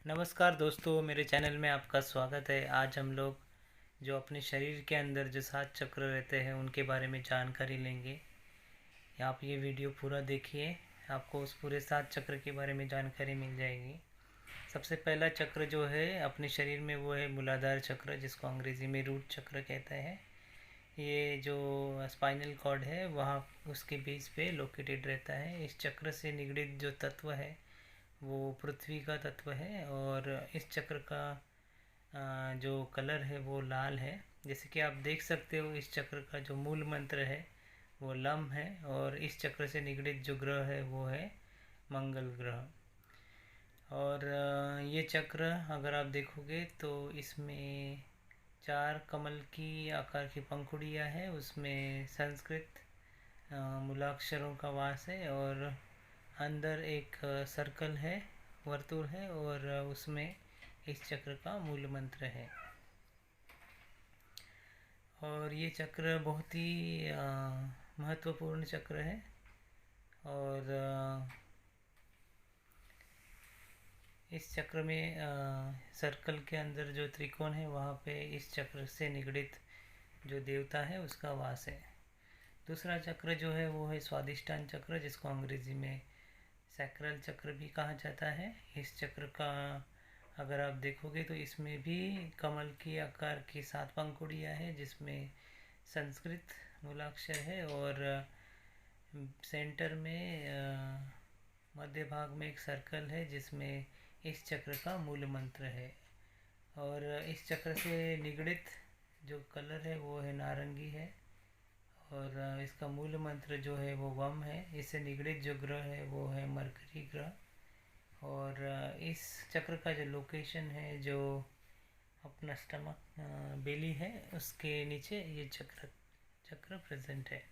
नमस्कार दोस्तों, मेरे चैनल में आपका स्वागत है। आज हम लोग जो अपने शरीर के अंदर जो 7 चक्र रहते हैं उनके बारे में जानकारी लेंगे। आप ये वीडियो पूरा देखिए, आपको उस पूरे 7 चक्र के बारे में जानकारी मिल जाएगी। सबसे पहला चक्र जो है अपने शरीर में वो है मूलाधार चक्र, जिसको अंग्रेज़ी में रूट चक्र कहते हैं। ये जो स्पाइनल कॉर्ड है वहाँ उसके बेस पे लोकेटेड रहता है। इस चक्र से निगडित जो तत्व है वो पृथ्वी का तत्व है और इस चक्र का जो कलर है वो लाल है। जैसे कि आप देख सकते हो, इस चक्र का जो मूल मंत्र है वो लम है और इस चक्र से निगडित जो ग्रह है वो है मंगल ग्रह। और ये चक्र अगर आप देखोगे तो इसमें 4 कमल की आकार की पंखुड़ियाँ हैं। उसमें संस्कृत मूलाक्षरों का वास है और अंदर एक सर्कल है, वर्तुल है और उसमें इस चक्र का मूल मंत्र है। और ये चक्र बहुत ही महत्वपूर्ण चक्र है। और इस चक्र में सर्कल के अंदर जो त्रिकोण है वहाँ पे इस चक्र से निगडित जो देवता है उसका वास है। दूसरा चक्र जो है वो है स्वादिष्टान चक्र, जिसको अंग्रेजी में सैक्रल चक्र भी कहा जाता है। इस चक्र का अगर आप देखोगे तो इसमें भी कमल की आकार की 7 पंखुड़ियाँ हैं, जिसमें संस्कृत मूलाक्षर है और सेंटर में मध्य भाग में एक सर्कल है जिसमें इस चक्र का मूल मंत्र है। और इस चक्र से निगडित जो कलर है वो है नारंगी है और इसका मूल मंत्र जो है वो वम है। इससे निगडित जो ग्रह है वो है मरकरी ग्रह। और इस चक्र का जो लोकेशन है, जो अपना स्टमक बेली है उसके नीचे ये चक्र प्रेजेंट है।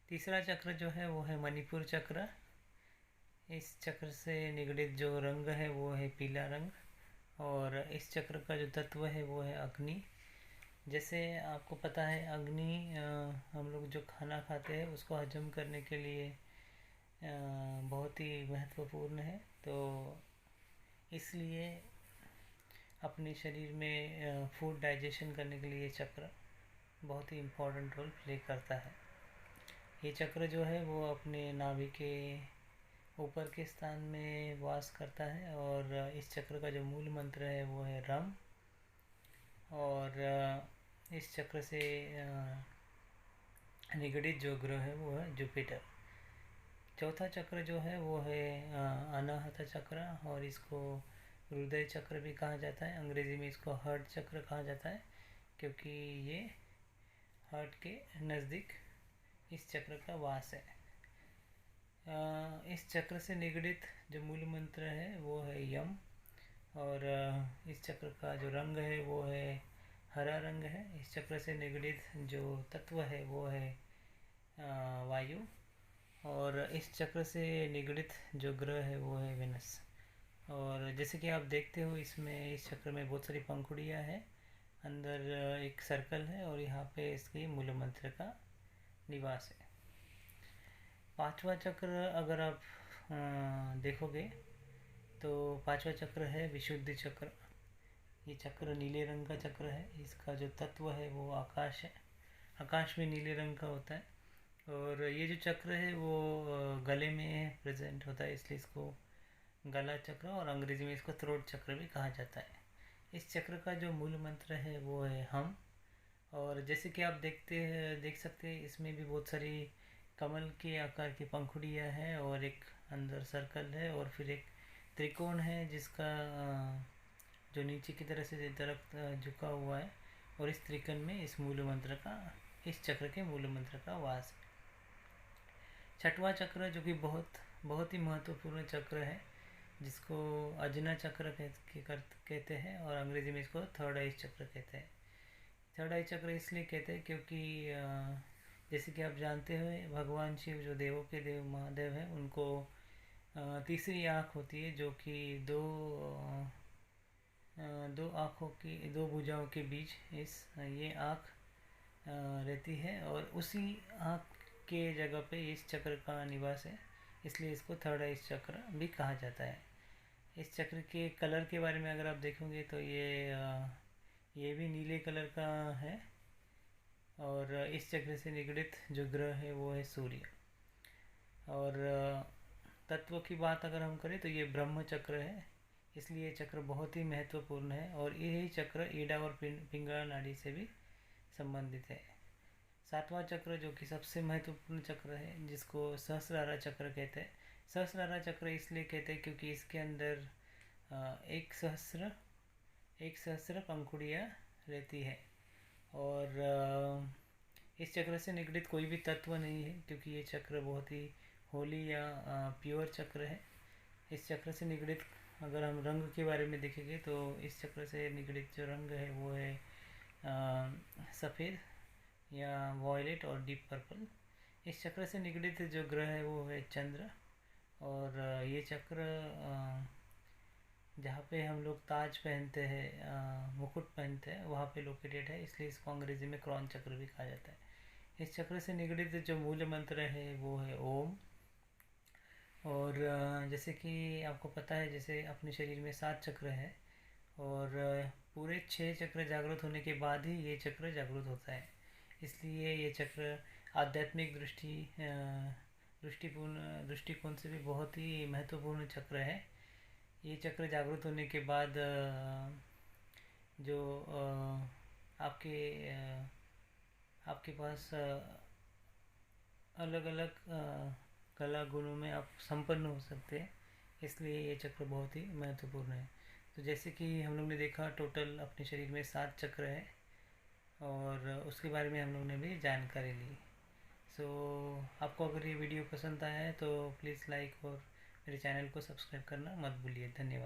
तीसरा चक्र जो है वो है मणिपुर चक्र। इस चक्र से निगडित जो रंग है वो है पीला रंग और इस चक्र का जो तत्व है वो है अग्नि। जैसे आपको पता है अग्नि हम लोग जो खाना खाते हैं उसको हजम करने के लिए बहुत ही महत्वपूर्ण है। तो इसलिए अपने शरीर में फूड डाइजेशन करने के लिए ये चक्र बहुत ही इम्पोर्टेंट रोल प्ले करता है। ये चक्र जो है वो अपने नाभि के ऊपर के स्थान में वास करता है और इस चक्र का जो मूल मंत्र है वो है रम। और इस चक्र से निगडित जो ग्रह है वो है जुपिटर। चौथा चक्र जो है वो है अनाहत चक्र और इसको हृदय चक्र भी कहा जाता है। अंग्रेज़ी में इसको हार्ट चक्र कहा जाता है क्योंकि ये हार्ट के नज़दीक इस चक्र का वास है। इस चक्र से निगडित जो मूल मंत्र है वो है यम। और इस चक्र का जो रंग है वो है हरा रंग है। इस चक्र से निगडित जो तत्व है वो है वायु। और इस चक्र से निगडित जो ग्रह है वो है वेनस। और जैसे कि आप देखते हो इसमें इस चक्र में बहुत सारी पंखुड़ियाँ हैं। अंदर एक सर्कल है और यहाँ पे इसके मूल मंत्र का निवास है। पांचवा चक्र अगर आप देखोगे तो पांचवा चक्र है विशुद्धि चक्र। ये चक्र नीले रंग का चक्र है। इसका जो तत्व है वो आकाश है। आकाश भी नीले रंग का होता है। और ये जो चक्र है वो गले में प्रेजेंट होता है, इसलिए इसको गला चक्र और अंग्रेजी में इसको थ्रोट चक्र भी कहा जाता है। इस चक्र का जो मूल मंत्र है वो है हम। और जैसे कि आप देख सकते हैं इसमें भी बहुत सारी कमल के आकार की पंखुड़ियाँ हैं और एक अंदर सर्कल है और फिर एक त्रिकोण है जिसका जो नीचे की तरह से तरफ झुका हुआ है। और इस त्रिकोण में इस मूल मंत्र का, इस चक्र के मूल मंत्र का वास है। छठवां चक्र जो कि बहुत ही महत्वपूर्ण चक्र है, जिसको अजना चक्र कहते हैं और अंग्रेजी में इसको थर्ड आई चक्र कहते हैं। थर्ड आई चक्र इसलिए कहते हैं क्योंकि जैसे कि आप जानते हो भगवान शिव जो देवों के देव महादेव हैं उनको तीसरी आँख होती है, जो कि दो आँखों की, दो भुजाओं के बीच ये आँख रहती है और उसी आँख के जगह पे इस चक्र का निवास है। इसलिए इसको थर्ड आई चक्र भी कहा जाता है। इस चक्र के कलर के बारे में अगर आप देखोगे तो ये भी नीले कलर का है। और इस चक्र से निगडित जो ग्रह है वो है सूर्य। और तत्व की बात अगर हम करें तो ये ब्रह्म चक्र है, इसलिए ये चक्र बहुत ही महत्वपूर्ण है। और यही चक्र ईड़ा और पिंगला नाड़ी से भी संबंधित है। सातवां चक्र जो कि सबसे महत्वपूर्ण चक्र है, जिसको सहस्रारा चक्र कहते हैं। सहस्रारा चक्र इसलिए कहते हैं क्योंकि इसके अंदर एक सहस्र पंखुड़ियाँ रहती है। और इस चक्र से निगडित कोई भी तत्व नहीं है, क्योंकि ये चक्र बहुत ही होली या प्योर चक्र है। इस चक्र से निगडित अगर हम रंग के बारे में देखेंगे तो इस चक्र से निगडित जो रंग है वो है सफ़ेद या वॉयलेट और डीप पर्पल। इस चक्र से निगडित जो ग्रह है वो है चंद्र। और ये चक्र जहाँ पे हम लोग ताज पहनते हैं, मुकुट पहनते हैं, वहाँ पे लोकेटेड है, इसलिए इसको अंग्रेजी में क्राउन चक्र भी कहा जाता है। इस चक्र से निगडित जो मूल मंत्र है वो है ओम। और जैसे कि आपको पता है, जैसे अपने शरीर में 7 चक्र है और पूरे 6 चक्र जागृत होने के बाद ही ये चक्र जागृत होता है। इसलिए ये चक्र आध्यात्मिक दृष्टिकोण से भी बहुत ही महत्वपूर्ण चक्र है। ये चक्र जागृत होने के बाद जो आपके पास अलग अलग कला गुणों में आप संपन्न हो सकते हैं, इसलिए ये चक्र बहुत ही महत्वपूर्ण है। तो जैसे कि हम लोग ने देखा, टोटल अपने शरीर में 7 चक्र है और उसके बारे में हम लोग ने भी जानकारी ली। सो आपको अगर ये वीडियो पसंद आया है तो प्लीज़ लाइक और मेरे चैनल को सब्सक्राइब करना मत भूलिए। धन्यवाद।